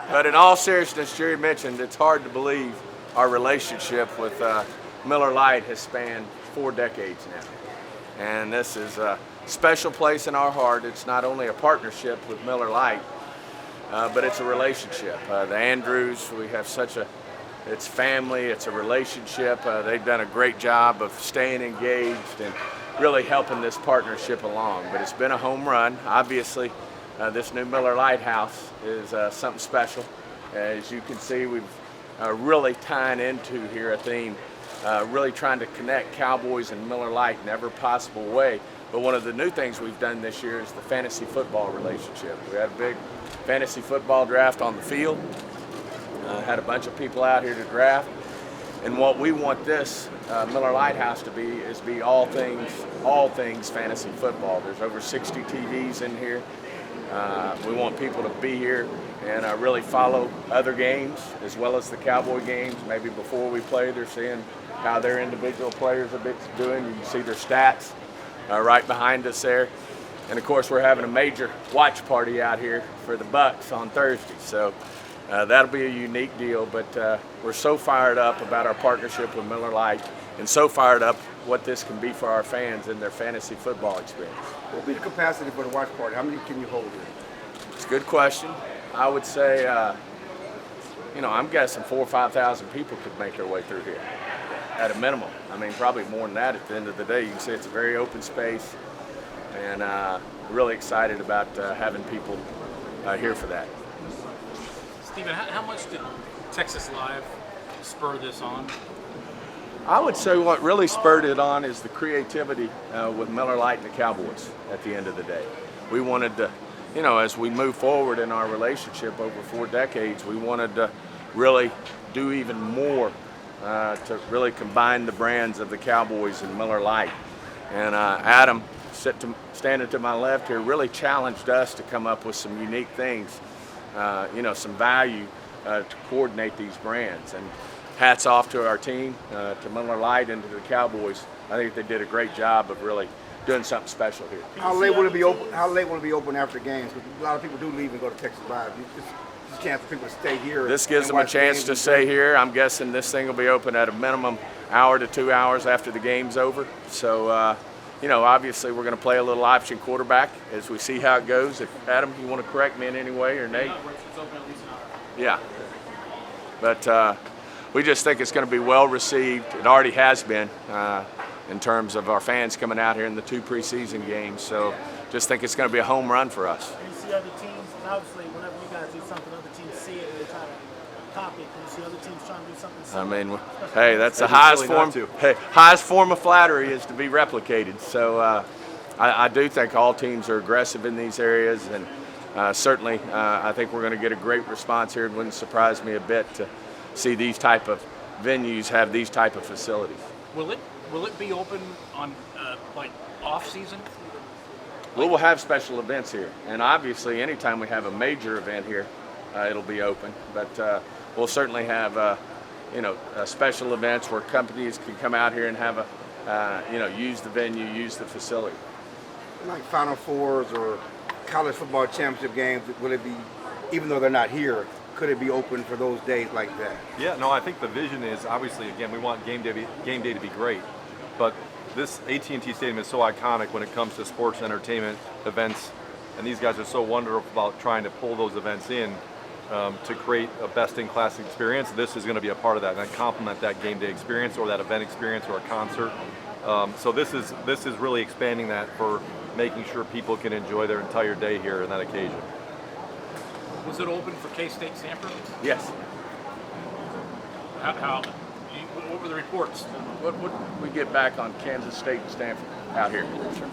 But in all seriousness, Jerry mentioned, it's hard to believe our relationship with Miller Lite has spanned 4 decades now. And this is a special place in our heart. It's not only a partnership with Miller Lite, but it's a relationship. The Andrews, we have it's family, it's a relationship. They've done a great job of staying engaged and really helping this partnership along. But it's been a home run. Obviously, this new Miller Lite House is something special. As you can see, we've really tying into here a theme, really trying to connect Cowboys and Miller Lite in every possible way. But one of the new things we've done this year is the fantasy football relationship. We had a big fantasy football draft on the field. Had a bunch of people out here to draft. And what we want this Miller Lite House to be all things fantasy football. There's over 60 TVs in here. We want people to be here and really follow other games as well as the Cowboy games. Maybe before we play, they're seeing how their individual players are doing. You can see their stats right behind us there. And of course, we're having a major watch party out here for the Bucks on Thursday. So that'll be a unique deal. But we're so fired up about our partnership with Miller Lite and so fired up what this can be for our fans in their fantasy football experience. What will be the capacity for the watch party? How many can you hold here? It's a good question. I would say, I'm guessing 4,000 or 5,000 people could make their way through here at a minimum. I mean, probably more than that at the end of the day. You can see it's a very open space, and really excited about having people here for that. Stephen, how much did Texas Live spur this on? I would say what really spurred it on is the creativity with Miller Lite and the Cowboys at the end of the day. We wanted to, as we move forward in our relationship over 4 decades, we wanted to really do even more to really combine the brands of the Cowboys and Miller Lite. And Adam, standing to my left here, really challenged us to come up with some unique things, some value to coordinate these brands. And hats off to our team, to Miller Lite and to the Cowboys. I think they did a great job of really doing something special here. How late will it be open? How late will it be open after games? Because a lot of people do leave and go to Texas Live. It's a chance for people to stay here. This gives them a chance to stay here. I'm guessing this thing will be open at a minimum hour to 2 hours after the game's over. So, obviously we're going to play a little option quarterback as we see how it goes. If Adam, you want to correct me in any way, or Nate? It's open at least an hour. Yeah. But we just think it's going to be well received. It already has been in terms of our fans coming out here in the 2 preseason games. So just think it's going to be a home run for us. You see other teams, and obviously whenever you guys do something, other teams see it and they try to copy it. You see other teams trying to do something similar. I mean, hey, that's the highest form of flattery is to be replicated. So I do think all teams are aggressive in these areas, and certainly I think we're going to get a great response here. It wouldn't surprise me a bit to see these type of venues have these type of facilities. Will it be open on off season? We'll have special events here, and obviously anytime we have a major event here, it'll be open. But we'll certainly have special events where companies can come out here and have use the venue, use the facility. Like Final Fours or college football championship games, will it be, even though they're not here, could it be open for those days like that? Yeah, no, I think the vision is obviously, again, we want game day to be great, but this AT&T Stadium is so iconic when it comes to sports and entertainment events, and these guys are so wonderful about trying to pull those events in to create a best-in-class experience. This is going to be a part of that and complement that game day experience or that event experience or a concert. So this is really expanding that for making sure people can enjoy their entire day here on that occasion. Was it open for K-State Stanford? Yes. What were the reports? What we get back on Kansas State and Stanford out here?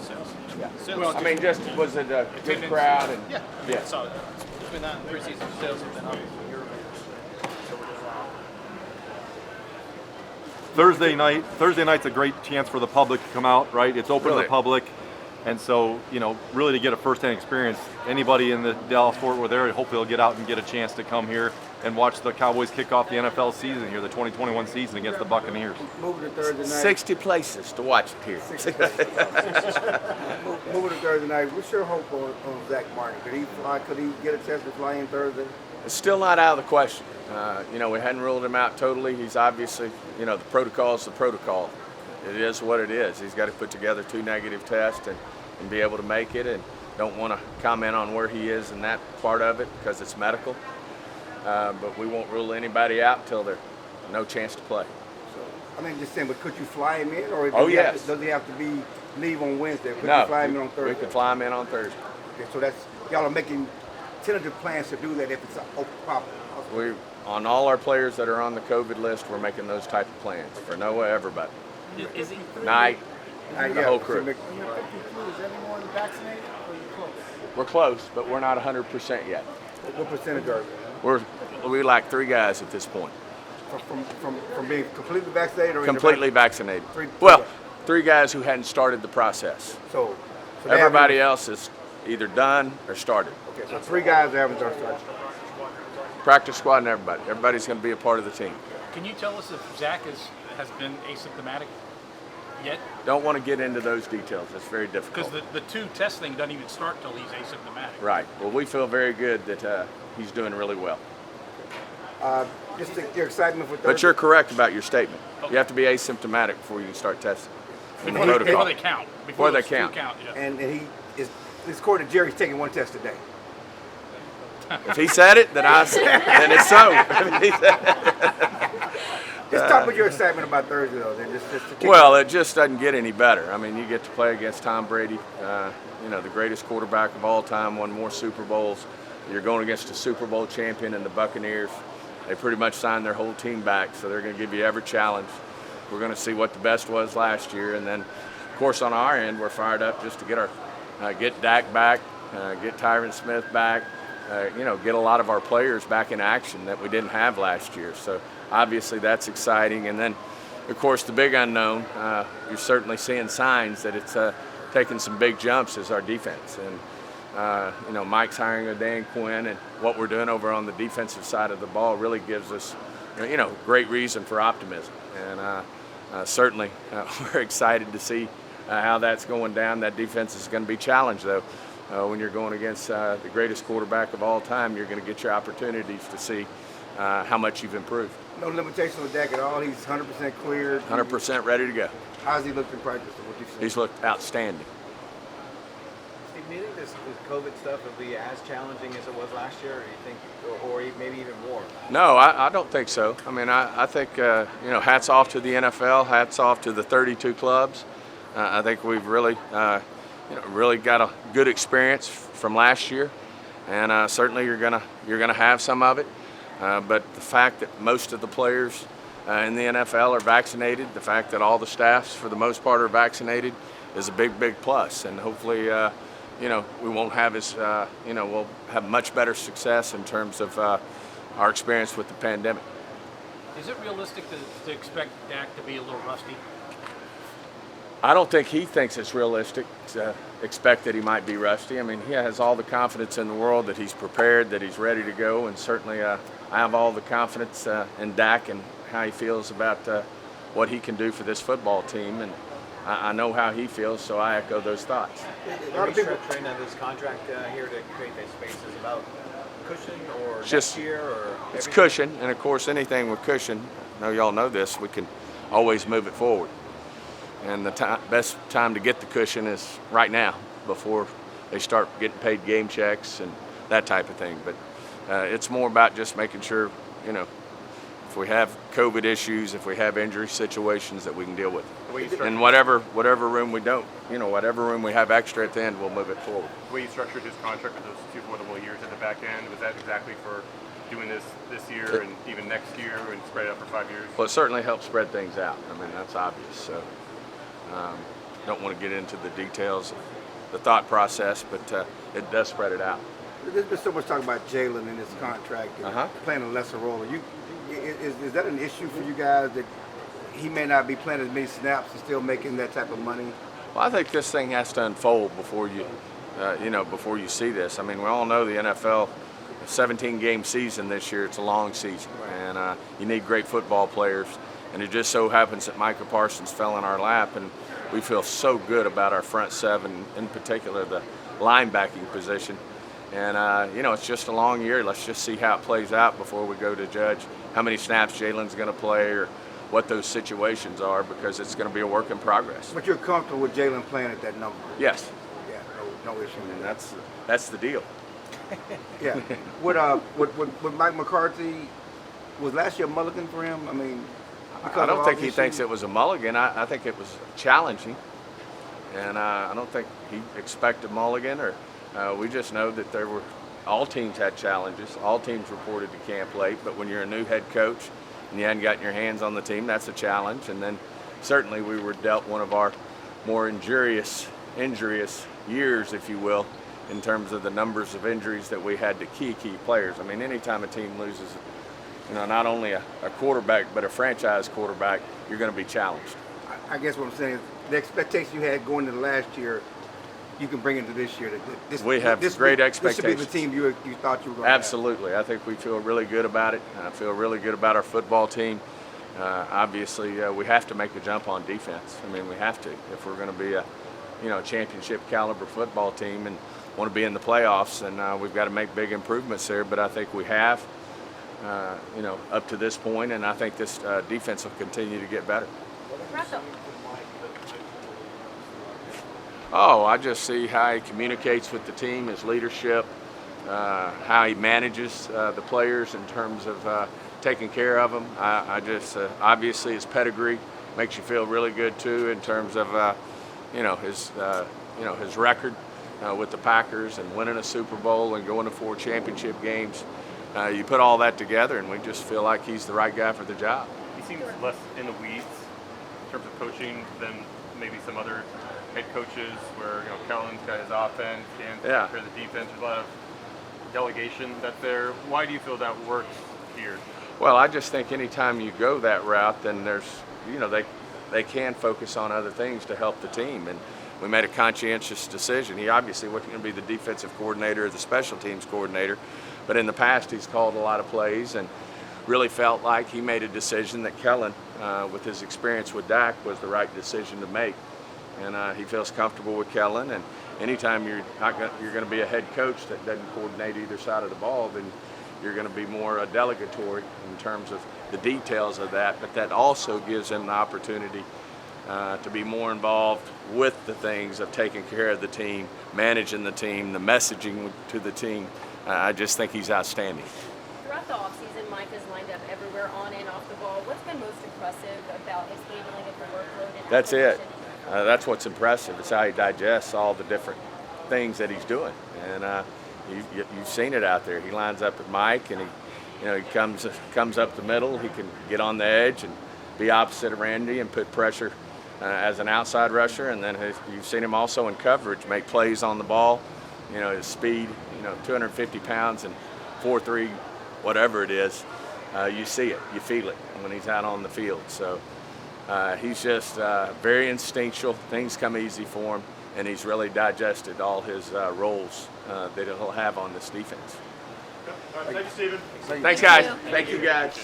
Sales. Yeah. Well, I mean, just was it a good crowd? And yeah. So between that and preseason sales have been obviously so we're just Thursday night's a great chance for the public to come out, right? It's open to the public. And so, really to get a first-hand experience, anybody in the Dallas-Fort Worth area, hopefully they'll get out and get a chance to come here and watch the Cowboys kick off the NFL season here, the 2021 season against the Buccaneers. Moving to Thursday night. 60 places to watch it here. Moving to Thursday night. What's your hope on Zack Martin? Could he fly? Could he get a chance to fly in Thursday? It's still not out of the question. We hadn't ruled him out totally. He's obviously, the protocol is the protocol. It is what it is. He's got to put together 2 negative tests and be able to make it, and don't want to comment on where he is in that part of it because it's medical. But we won't rule anybody out until there's no chance to play. Just saying, but could you fly him in, or yes. Does he have to leave on Wednesday? Could No, you fly him in on Thursday? we could fly him in on Thursday. Okay, so y'all are making tentative plans to do that if it's proper. On all our players that are on the COVID list, we're making those type of plans for Noah, everybody. Is he? Night, the whole crew. When you're 53, is everyone vaccinated or are you close? We're close, but we're not 100% yet. What percentage are you? We like 3 guys at this point. From being completely vaccinated or Completely vaccinated. Three- Well, 3 guys who hadn't started the process. So Everybody else is either done or started. Okay, so 3 guys that haven't started. Practice squad and everybody. Everybody's going to be a part of the team. Can you tell us if Zack has been asymptomatic yet? Don't want to get into those details. It's very difficult. Because the 2 test thing doesn't even start till he's asymptomatic. Right. Well, we feel very good that he's doing really well. Just your excitement for Thursday. But you're correct about your statement. You have to be asymptomatic before you can start testing. In the protocol. Before they count. Before they those 2 count. Yeah. And he is. According to Jerry, he's taking 1 test today. If he said it, then then it's so. Just talk about your excitement about Thursday, though. Well, it just doesn't get any better. I mean, you get to play against Tom Brady, the greatest quarterback of all time, won more Super Bowls. You're going against a Super Bowl champion in the Buccaneers. They pretty much signed their whole team back, so they're going to give you every challenge. We're going to see what the best was last year, and then, of course, on our end, we're fired up just to get Dak back, get Tyron Smith back, get a lot of our players back in action that we didn't have last year. So obviously that's exciting. And then, of course, the big unknown, you're certainly seeing signs that it's taking some big jumps is our defense. And, Mike's hiring a Dan Quinn, and what we're doing over on the defensive side of the ball really gives us, great reason for optimism. And certainly we're excited to see how that's going down. That defense is going to be challenged, though. When you're going against the greatest quarterback of all time, you're going to get your opportunities to see how much you've improved. No limitation with Dak at all. He's 100% cleared. 100% ready to go. How's he looked in practice? What you He's looked outstanding. Steve, do you think this COVID stuff will be as challenging as it was last year, or do you think, or maybe even more? No, I don't think so. I mean, I think hats off to the NFL, hats off to the 32 clubs. I think we've really got a good experience from last year, and certainly you're gonna have some of it. But the fact that most of the players in the NFL are vaccinated, the fact that all the staffs for the most part are vaccinated, is a big plus. And hopefully, we won't have we'll have much better success in terms of our experience with the pandemic. Is it realistic to expect Dak to be a little rusty? I don't think he thinks it's realistic to expect that he might be rusty. I mean, he has all the confidence in the world that he's prepared, that he's ready to go, and certainly I have all the confidence in Dak and how he feels about what he can do for this football team, and I know how he feels, so I echo those thoughts. The restructuring of this contract here to create that space is about cushion or Just, next year or it's everything? cushion, and of course anything with cushion, I know y'all know this, we can always move it forward. And the best time to get the cushion is right now, before they start getting paid game checks and that type of thing. But it's more about just making sure, if we have COVID issues, if we have injury situations, that we can deal with it. And whatever room we don't, whatever room we have extra at the end, we'll move it forward. The way you structured his contract with those 2 affordable years at the back end, was that exactly for doing this year and even next year and spread it out for 5 years? Well, it certainly helps spread things out. I mean, that's obvious. So don't want to get into the details of the thought process, but it does spread it out. There's been so much talk about Jalen and his contract and playing a lesser role. Is that an issue for you guys, that he may not be playing as many snaps and still making that type of money? Well, I think this thing has to unfold before you see this. I mean, we all know the NFL, a 17-game season this year. It's a long season, and you need great football players. And it just so happens that Micah Parsons fell in our lap, and we feel so good about our front seven, in particular the linebacking position. And, it's just a long year. Let's just see how it plays out before we go to judge how many snaps Jalen's going to play or what those situations are, because it's going to be a work in progress. But you're comfortable with Jalen playing at that number? Yes. Yeah, no issue. And that's the deal. Yeah. With Mike McCarthy, was last year a mulligan for him? I mean, I don't think he thinks it was a mulligan. I think it was challenging. And I don't think he expected mulligan. We just know that all teams had challenges. All teams reported to camp late. But when you're a new head coach and you hadn't gotten your hands on the team, that's a challenge. And then certainly we were dealt one of our more injurious years, if you will, in terms of the numbers of injuries that we had to key players. I mean, anytime a team loses, not only a quarterback, but a franchise quarterback, you're going to be challenged. I guess what I'm saying is the expectation you had going into last year, you can bring into this year. We have great expectations. This should be the team you thought you were going to Absolutely. I think we feel really good about it. I feel really good about our football team. Obviously, we have to make a jump on defense. I mean, we have to if we're going to be a championship caliber football team and want to be in the playoffs. And we've got to make big improvements there. But I think we have, up to this point, and I think this defense will continue to get better. Oh, I just see how he communicates with the team, his leadership, how he manages the players in terms of taking care of them. I just obviously his pedigree makes you feel really good too in terms of his record with the Packers and winning a Super Bowl and going to 4 championship games. You put all that together, and we just feel like he's the right guy for the job. He seems less in the weeds in terms of coaching than maybe some other head coaches where, Kellen's got his offense, Dan's got the defense. There's a lot of delegation that's there. Why do you feel that works here? Well, I just think anytime you go that route, then there's, they can focus on other things to help the team. And we made a conscientious decision. He obviously wasn't going to be the defensive coordinator or the special teams coordinator, but in the past he's called a lot of plays and really felt like he made a decision that Kellen, with his experience with Dak, was the right decision to make. And he feels comfortable with Kellen. And anytime you're going to be a head coach that doesn't coordinate either side of the ball, then you're going to be more delegatory in terms of the details of that. But that also gives him the opportunity to be more involved with the things of taking care of the team, managing the team, the messaging to the team. I just think he's outstanding. Throughout the offseason, Mike has lined up everywhere on and off the ball. What's been most impressive about his handling of the workload? And That's it. That's what's impressive. It's how he digests all the different things that he's doing. And you've seen it out there. He lines up at Mike, and he comes up the middle. He can get on the edge and be opposite of Randy and put pressure as an outside rusher. And then you've seen him also in coverage, make plays on the ball. His speed, 250 pounds and 4.3, whatever it is. You see it, you feel it when he's out on the field. So he's just very instinctual. Things come easy for him, and he's really digested all his roles that he'll have on this defense. Thank you, Stephen. Thanks, guys. Thank you, guys.